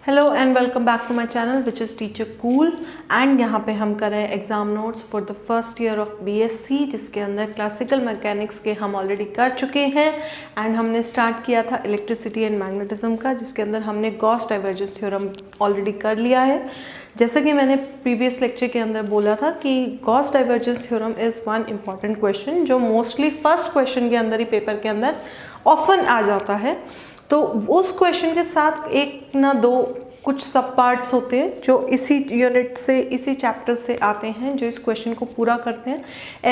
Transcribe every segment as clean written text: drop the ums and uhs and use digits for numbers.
Hello and welcome back to my channel which is teacher cool. And यहाँ पे हम कर रहे हैं exam notes for the first year of BSc, जिसके अंदर क्लासिकल मैकेनिक्स के हम ऑलरेडी कर चुके हैं। एंड हमने स्टार्ट किया था इलेक्ट्रिसिटी एंड मैग्नेटिज्म का, जिसके अंदर हमने गॉस डाइवर्जेंस थ्योरम ऑलरेडी कर लिया है। जैसे कि मैंने प्रीवियस लेक्चर के अंदर बोला था कि Gauss divergence theorem is one important question जो मोस्टली फर्स्ट क्वेश्चन के अंदर ही पेपर के अंदर ऑफन आ जाता है। तो उस क्वेश्चन के साथ एक ना दो कुछ सब पार्ट्स होते हैं जो इसी यूनिट से, इसी चैप्टर से आते हैं, जो इस क्वेश्चन को पूरा करते हैं।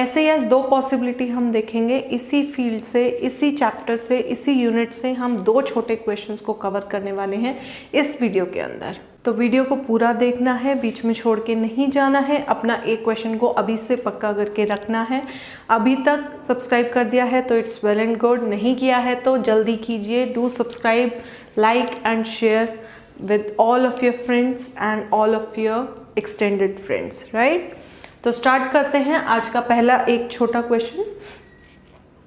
ऐसे या दो पॉसिबिलिटी हम देखेंगे इसी फील्ड से, इसी चैप्टर से, इसी यूनिट से हम दो छोटे क्वेश्चंस को कवर करने वाले हैं इस वीडियो के अंदर। तो वीडियो को पूरा देखना है, बीच में छोड़ के नहीं जाना है। अपना एक क्वेश्चन को अभी से पक्का करके रखना है। अभी तक सब्सक्राइब कर दिया है तो इट्स वेल एंड गुड, नहीं किया है तो जल्दी कीजिए। Do subscribe, like and share with all of your friends and all of your extended friends, right? तो स्टार्ट करते हैं आज का पहला एक छोटा question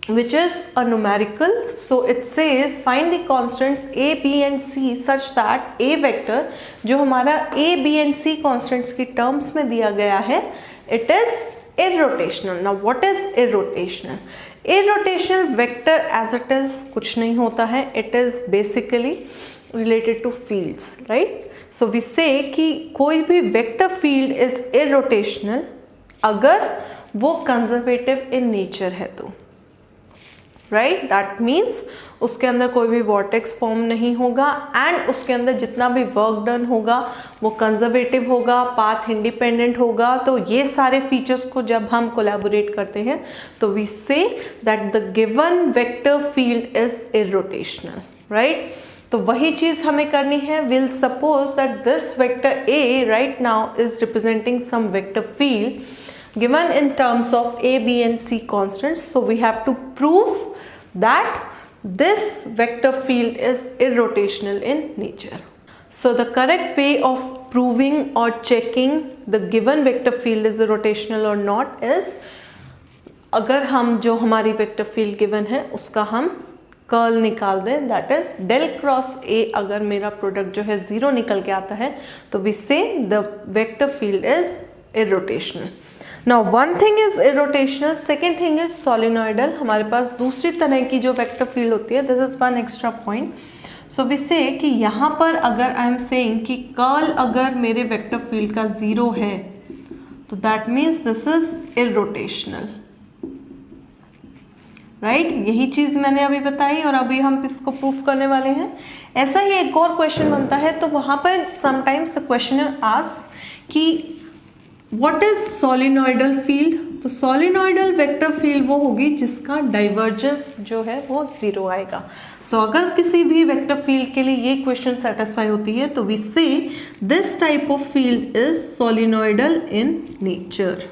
which is a numerical. So it says find the constants a, b and c such that a vector जो हमारा a, b and c constants की terms में दिया गया है, it is irrotational. Now what is irrotational? Irrotational vector as it is कुछ नहीं होता है, it is basically related to fields, right? So we say कि कोई भी vector field is irrotational अगर वो conservative in nature है तो, right? That means उसके अंदर कोई भी vortex form नहीं होगा and उसके अंदर जितना भी work done होगा वो conservative होगा, path independent होगा। तो ये सारे features को जब हम collaborate करते हैं तो we say that the given vector field is irrotational, right? तो वही चीज़ हमें करनी है। We'll suppose that this vector A right now is representing some vector field given in terms of A, B and C constants. So we have to prove that this vector field is irrotational in nature. So the correct way of proving or checking the given vector field is irrotational or not is, अगर हम जो हमारी vector field given है उसका हम curl निकाल दें, that is del cross A. अगर मेरा प्रोडक्ट जो है 0 निकल के आता है तो we say the vector field is irrotational. Now one thing is irrotational, second thing is solenoidal. हमारे पास दूसरी तरह की जो वेक्टर फील्ड होती है, this is one extra point. So we say कि यहाँ पर अगर आई एम सेइंग कि कर्ल अगर मेरे वेक्टर फील्ड का 0 है तो that means this is irrotational, right? यही चीज़ मैंने अभी बताई और अभी हम इसको प्रूफ करने वाले हैं। ऐसा ही एक और क्वेश्चन बनता है तो वहाँ पर समटाइम्स द क्वेश्चन आस्क कि व्हाट इज सोलिनॉइडल फील्ड। तो सोलिनॉइडल वेक्टर फील्ड वो होगी जिसका डाइवर्जेंस जो है वो 0 आएगा। सो अगर किसी भी वेक्टर फील्ड के लिए ये क्वेश्चन सेटिस्फाई होती है तो we say this type of field is solenoidal in nature.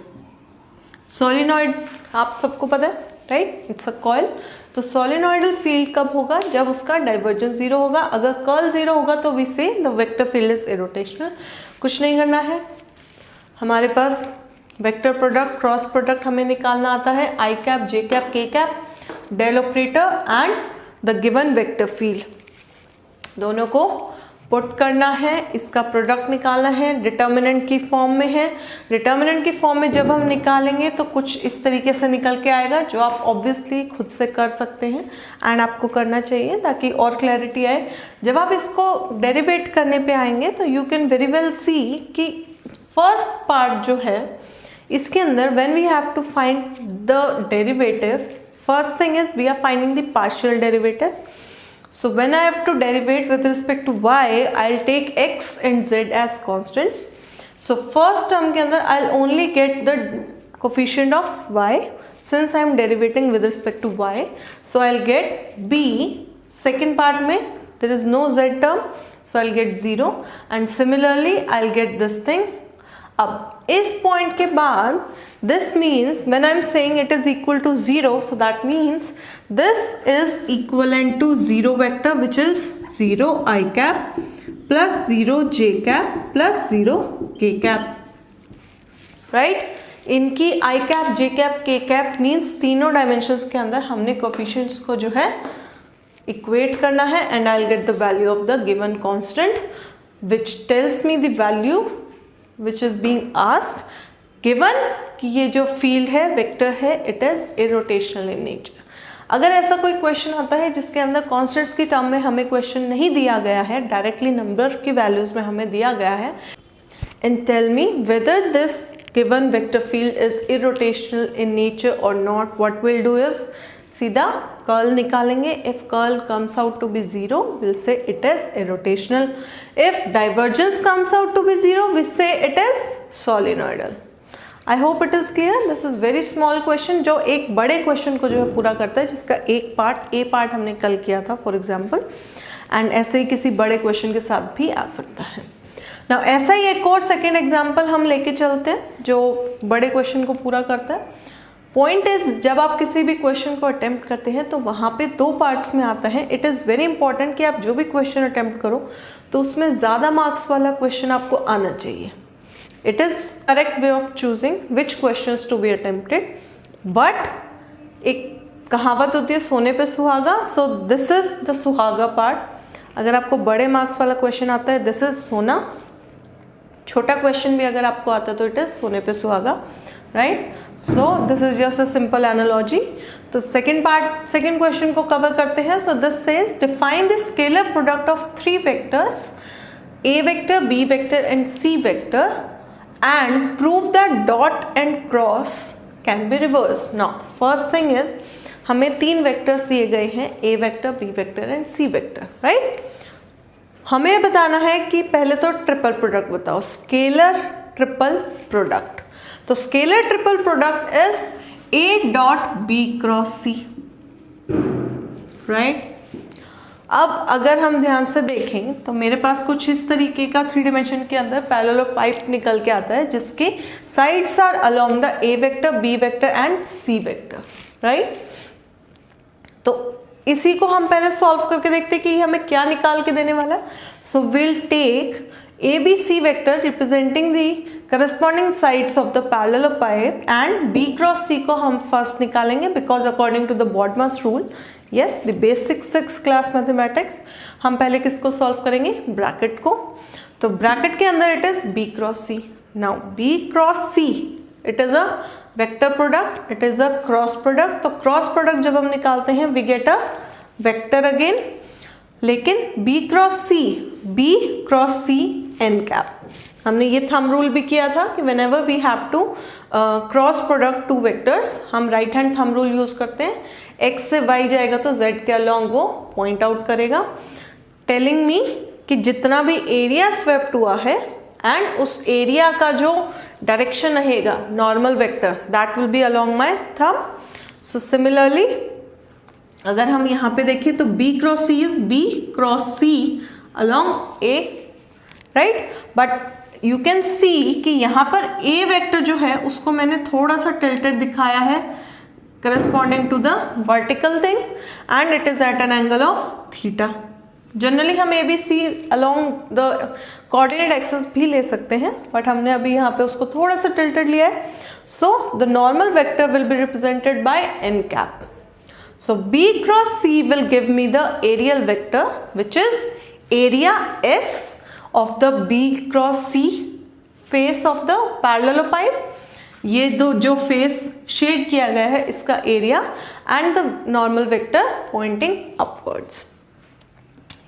Solenoid आप सबको पता है, राइट? It's a coil. तो सोलिनॉइडल फील्ड कब होगा? जब उसका डाइवर्जेंस 0 होगा। अगर कर्ल 0 होगा तो we say the vector field is irrotational। कुछ नहीं करना है, हमारे पास वेक्टर प्रोडक्ट, क्रॉस प्रोडक्ट हमें निकालना आता है, I cap, J cap, K cap, del operator and the given vector field दोनों को पुट करना है, इसका प्रोडक्ट निकालना है। डिटर्मिनेंट की फॉर्म में है। डिटर्मिनेंट की फॉर्म में जब हम निकालेंगे तो कुछ इस तरीके से निकल के आएगा, जो आप ऑब्वियसली खुद से कर सकते हैं एंड आपको करना चाहिए ताकि और क्लैरिटी आए। जब आप इसको डेरिवेट करने पे आएंगे तो you can very well see कि फर्स्ट पार्ट जो है इसके अंदर when we have to find the derivative, first thing is we are finding the partial derivative. So when I have to derivate with respect to y, I'll take x and z as constants. So first term के अंदर I'll only get the coefficient of y since I am derivating with respect to y. So I'll get b. Second part में there is no z term, so I'll get 0 and similarly I'll get this thing. अब इस point के बाद this means when I'm saying it is equal to 0, so that means this is equivalent to 0 vector which is 0 I cap plus 0 j cap plus 0 k cap, right? इनकी I cap, j cap, k cap means तीनों dimensions के अंदर हमने coefficients को जो है equate करना है and I will get the value of the given constant which tells me the value which is being asked, given कि ये जो field है वेक्टर है, it is irrotational in nature. अगर ऐसा कोई क्वेश्चन आता है जिसके अंदर कॉन्स्टेंट्स की टर्म में हमें क्वेश्चन नहीं दिया गया है, डायरेक्टली नंबर की वैल्यूज में हमें दिया गया है, and tell me whether this given vector field is irrotational in nature or not, what will do is सीधा कर्ल निकालेंगे. If curl comes out to be 0 will say it is irrotational. If divergence comes out to be 0 will say it is solenoidal. I hope it is clear. This is very small question जो एक बड़े question को जो है पूरा करता है, जिसका एक पार्ट ए पार्ट हमने कल किया था फॉर एग्जाम्पल, एंड ऐसे ही किसी बड़े क्वेश्चन के साथ भी आ सकता है. नाउ ऐसा ही एक और सेकेंड एग्जाम्पल हम लेके चलते हैं जो बड़े क्वेश्चन को पूरा करता है. पॉइंट इज जब आप किसी भी क्वेश्चन को अटेम्प्ट करते हैं तो वहाँ पे 2 पार्ट्स में आता है. इट इज़ वेरी इंपॉर्टेंट कि आप जो भी क्वेश्चन अटेम्प्ट करो तो उसमें ज़्यादा मार्क्स वाला क्वेश्चन आपको आना चाहिए. It is correct way of choosing which questions to be attempted, but एक कहावत होती है सोने पे सुहागा. So this is the सुहागा part. अगर आपको बड़े मार्क्स वाला क्वेश्चन आता है this is सोना, छोटा क्वेश्चन भी अगर आपको आता है तो it is सोने पे सुहागा, right? So this is just a simple analogy. तो सेकेंड क्वेश्चन को कवर करते हैं. So this says define the scalar product of 3 vectors A vector, B vector and C vector and prove that dot and cross can be reversed. Now first thing is हमें 3 vectors दिए गए हैं, A vector, B vector and C vector, right. हमें बताना है कि पहले तो ट्रिपल प्रोडक्ट बताओ, स्केलर ट्रिपल प्रोडक्ट. तो scalar triple product is A dot B cross C, right. अब अगर हम ध्यान से देखें तो मेरे पास कुछ इस तरीके का 3 डिमेंशन के अंदर पैरेलल पाइप निकल के आता है जिसके sides are along the A vector, B vector and C vector, right. तो इसी को हम पहले सॉल्व करके देखते हैं कि हमें क्या निकाल के देने वाला है. So will take ABC vector representing the corresponding sides of the parallelepiped and B cross C को हम फर्स्ट निकालेंगे because according to the BODMAS rule, yes the basic 6th class mathematics. हम पहले किसको सॉल्व करेंगे, bracket को. तो bracket के अंदर it is B cross C. Now B cross C it is a vector product, it is a cross product. तो cross product जब हम निकालते हैं we get a vector again, लेकिन B cross C n cap. हमने ये thumb rule भी किया था कि whenever we have to cross product 2 vectors हम right hand thumb rule use करते हैं. x से y जाएगा तो z के अलॉन्ग वो पॉइंट आउट करेगा, टेलिंग मी कि जितना भी एरिया स्वेप्ट हुआ है एंड उस एरिया का जो डायरेक्शन रहेगा normal vector that will be along my thumb. So similarly अगर हम यहाँ पे देखें तो B cross C is B cross C along A, right. But you can see कि यहाँ पर A वेक्टर जो है उसको मैंने थोड़ा सा टिल्टेड दिखाया है corresponding to the vertical thing and it is at an angle of theta. Generally हम ABC along the coordinate axis भी ले सकते हैं बट हमने अभी यहाँ पे उसको थोड़ा सा tilted लिया है. So the normal vector will be represented by n cap. So B cross C will give me the aerial vector which is area S of the B cross C face of the parallelopipe. ये दो जो face shade किया गया है इसका area and the normal vector pointing upwards.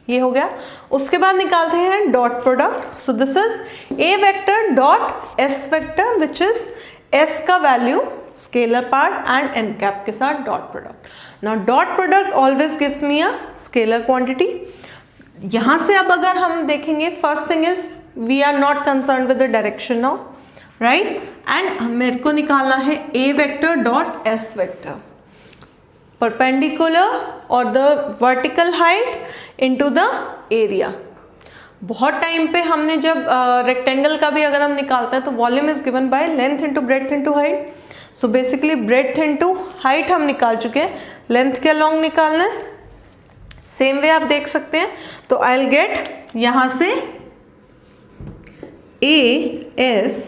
ये हो गया. उसके बाद निकालते हैं dot product. So this is A vector dot S vector which is S का value scalar part and n cap के साथ dot product. Now dot product always gives me a scalar quantity. यहाँ से अब अगर हम देखेंगे first thing is we are not concern with the direction now, right. And मेरे को निकालना है A vector dot S vector perpendicular और the vertical height into the area. बहुत टाइम पे हमने जब रेक्टेंगल का भी अगर हम निकालते हैं तो volume is given by length into breadth into height. So basically breadth into height हम निकाल चुके हैं, लेंथ के अलॉन्ग निकालना है. सेम वे आप देख सकते हैं. तो आई विल गेट यहाँ से A S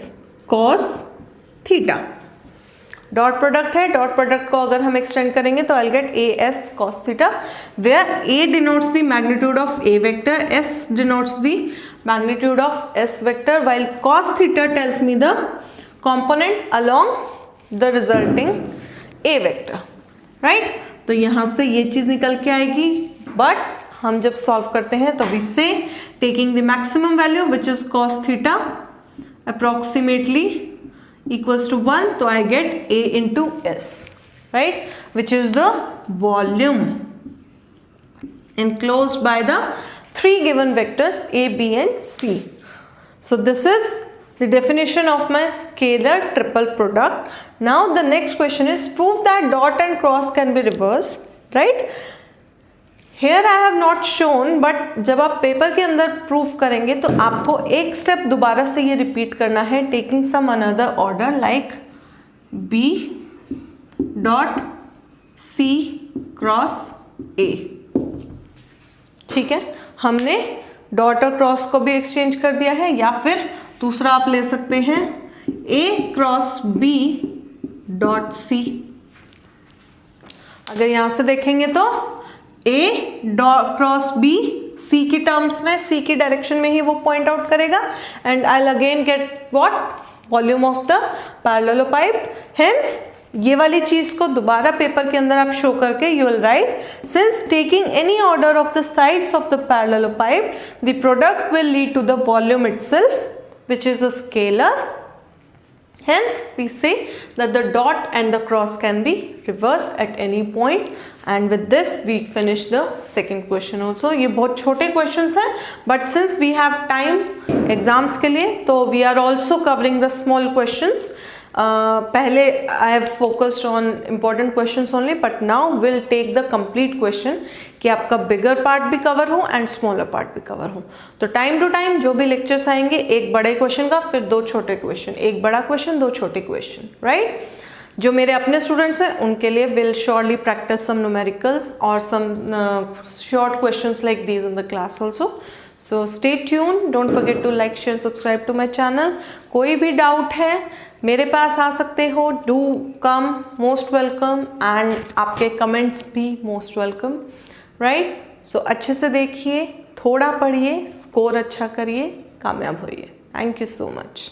cos theta. Dot product है, डॉट प्रोडक्ट को अगर हम एक्सटेंड करेंगे तो I will get A S cos theta, where A denotes the magnitude of A vector, S denotes the magnitude of S vector, while cos theta tells me the component along the resulting a vector, right? तो यहाँ से ये चीज़ निकल के आएगी, but हम जब solve करते हैं तो we say taking the maximum value which is cos theta approximately equals to 1, तो I get a into s, right? Which is the volume enclosed by the three given vectors a, b and c. So this is the definition of my scalar triple product. Now the next question is prove that dot and cross can be reversed, right? Here I have not shown, but जब आप paper के अंदर proof करेंगे तो आपको एक step दोबारा से ये रिपीट करना है, taking some another order like b dot c cross a. ठीक है, हमने डॉट और क्रॉस को भी एक्सचेंज कर दिया है, या फिर दूसरा आप ले सकते हैं a cross b dot c. अगर यहां से देखेंगे तो a dot cross b c की टर्म्स में, c की डायरेक्शन में ही वो पॉइंट आउट करेगा, and I will again get what volume of the parallelopiped. Hence ये वाली चीज को दोबारा पेपर के अंदर आप शो करके you will write since taking any order of the sides of the parallelopiped the product will lead to the volume itself which is a scalar. Hence we say that the dot and the cross can be reversed at any point, and with this we finish the second question also. ये बहुत छोटे questions हैं, but since we have time exams के लिए तो we are also covering the small questions. पहले I have focused on important questions only, but now we'll take the complete question कि आपका बिगर पार्ट भी कवर हो एंड स्मॉलर पार्ट भी cover हो. तो टाइम टू टाइम जो भी लेक्चर्स आएंगे, एक बड़े क्वेश्चन का, फिर दो छोटे क्वेश्चन, एक बड़ा क्वेश्चन, दो छोटे क्वेश्चन, राइट? जो मेरे अपने स्टूडेंट्स हैं उनके लिए will surely practice some numericals और some short questions like these in the class also. So stay tune, don't forget to like share subscribe to my channel. कोई भी डाउट है मेरे पास आ सकते हो, do come, most welcome, and आपके कमेंट्स भी मोस्ट वेलकम, राइट? सो अच्छे से देखिए, थोड़ा पढ़िए, स्कोर अच्छा करिए, कामयाब होइए. Thank you so much.